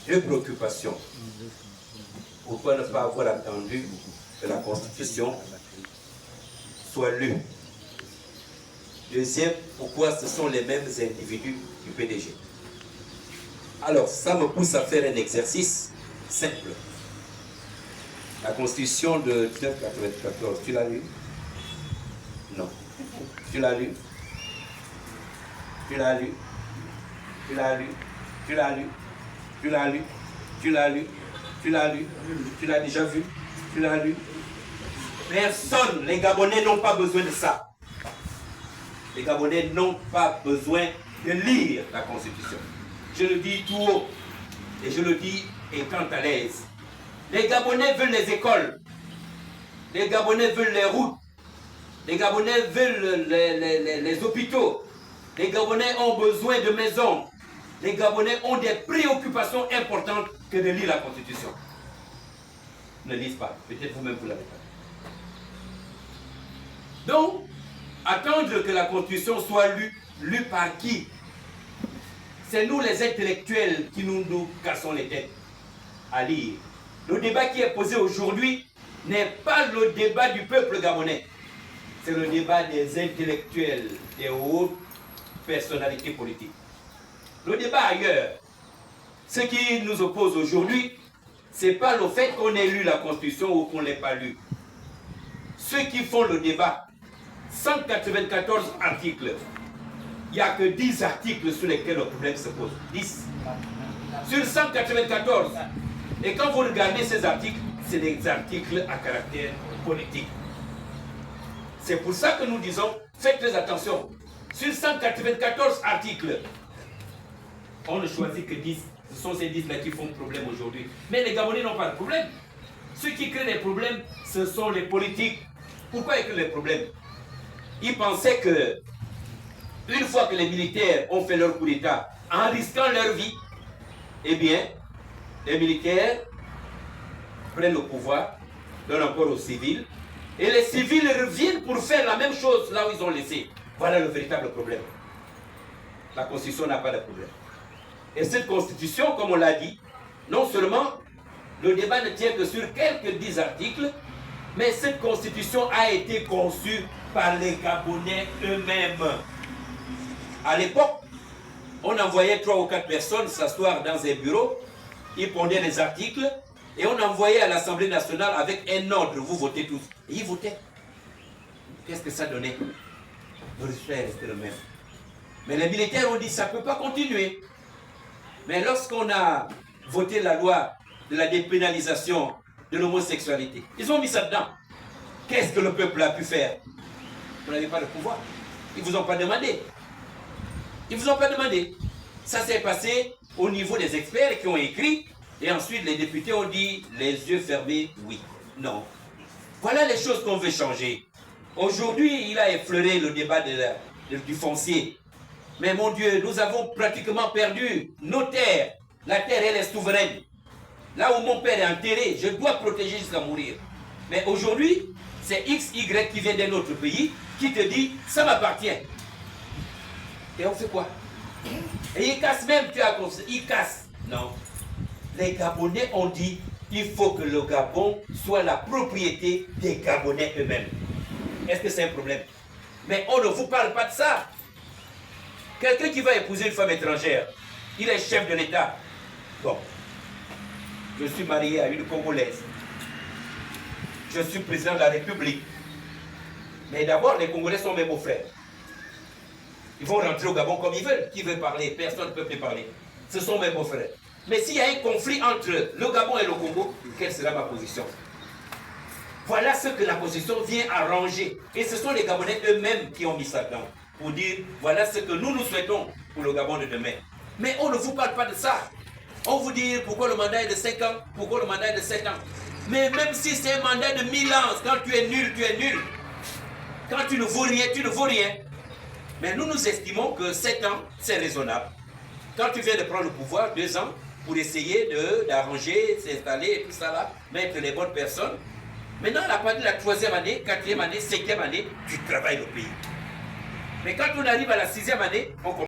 deux préoccupations. Pourquoi ne pas avoir attendu que la Constitution soit lue? Deuxième, pourquoi ce sont les mêmes individus du PDG? Alors, ça me pousse à faire un exercice simple. La Constitution de 1994, tu l'as lue? Non. Tu l'as lue? Tu l'as lue? Tu l'as lue? Tu l'as lue? Tu l'as lue? Tu l'as lue? Tu l'as lue? Tu l'as déjà vu? Tu l'as lu? Personne, les Gabonais n'ont pas besoin de ça. Les Gabonais n'ont pas besoin de lire la Constitution. Je le dis tout haut et je le dis étant à l'aise. Les Gabonais veulent les écoles. Les Gabonais veulent les routes. Les Gabonais veulent les hôpitaux. Les Gabonais ont besoin de maisons. Les Gabonais ont des préoccupations importantes que de lire la Constitution. Ne lisent pas. Peut-être vous-même vous l'avez pas. Donc, attendre que la Constitution soit lue par qui? C'est nous les intellectuels qui nous cassons les têtes à lire. Le débat qui est posé aujourd'hui n'est pas le débat du peuple gabonais. C'est le débat des intellectuels, des hautes personnalités politiques. Le débat ailleurs, ce qui nous oppose aujourd'hui, ce n'est pas le fait qu'on ait lu la Constitution ou qu'on ne l'ait pas lu. Ceux qui font le débat, 194 articles, il n'y a que 10 articles sur lesquels le problème se pose. 10. Sur 194. Et quand vous regardez ces articles, c'est des articles à caractère politique. C'est pour ça que nous disons, faites très attention. Sur 194 articles, on ne choisit que 10. Ce sont ces 10-là qui font problème aujourd'hui. Mais les Gabonais n'ont pas de problème. Ceux qui créent les problèmes, ce sont les politiques. Pourquoi ils créent les problèmes? Ils pensaient que, une fois que les militaires ont fait leur coup d'État, en risquant leur vie, eh bien, les militaires prennent le pouvoir, donnent encore aux civils, et les civils reviennent pour faire la même chose là où ils ont laissé. Voilà le véritable problème. La Constitution n'a pas de problème. Et cette Constitution, comme on l'a dit, non seulement le débat ne tient que sur quelques 10 articles, mais cette Constitution a été conçue par les Gabonais eux-mêmes. À l'époque, on envoyait 3 ou 4 personnes s'asseoir dans un bureau, ils pondaient les articles, et on envoyait à l'Assemblée nationale avec un ordre, vous votez tous. Et ils votaient. Qu'est-ce que ça donnait? Le résultat est resté le même. Mais les militaires ont dit, ça ne peut pas continuer. Mais lorsqu'on a voté la loi de la dépénalisation de l'homosexualité, ils ont mis ça dedans. Qu'est-ce que le peuple a pu faire? Vous n'avez pas de pouvoir. Ils ne vous ont pas demandé. Ils ne vous ont pas demandé. Ça s'est passé au niveau des experts qui ont écrit, et ensuite les députés ont dit, les yeux fermés, oui, non. Voilà les choses qu'on veut changer. Aujourd'hui, il a effleuré le débat du foncier. Mais mon Dieu, nous avons pratiquement perdu nos terres. La terre, elle est souveraine. Là où mon père est enterré, je dois protéger jusqu'à mourir. Mais aujourd'hui, c'est XY qui vient d'un autre pays qui te dit, ça m'appartient. Et on fait quoi? Et il casse même, tu as compris, il casse. Non. Les Gabonais ont dit, il faut que le Gabon soit la propriété des Gabonais eux-mêmes. Est-ce que c'est un problème? Mais on ne vous parle pas de ça. Quelqu'un qui va épouser une femme étrangère, il est chef de l'État. Bon, je suis marié à une Congolaise. Je suis président de la République. Mais d'abord, les Congolais sont mes beaux-frères. Ils vont rentrer au Gabon comme ils veulent. Qui veut parler? Personne ne peut plus parler. Ce sont mes beaux-frères. Mais s'il y a un conflit entre le Gabon et le Congo, quelle sera ma position? Voilà ce que la Constitution vient arranger. Et ce sont les Gabonais eux-mêmes qui ont mis ça dedans. Pour dire, voilà ce que nous souhaitons pour le Gabon de demain. Mais on ne vous parle pas de ça. On vous dit, pourquoi le mandat est de 5 ans? Pourquoi le mandat est de 7 ans? Mais même si c'est un mandat de 1000 ans, quand tu es nul, tu es nul. Quand tu ne vaux rien, tu ne vaux rien. Mais nous estimons que 7 ans, c'est raisonnable. Quand tu viens de prendre le pouvoir, 2 ans, pour essayer d'arranger, s'installer et tout ça là, mettre les bonnes personnes. Maintenant, à partir de la 3e année, 4e année, 5e année, tu travailles le pays. Mais quand on arrive à la 6e année, on commence.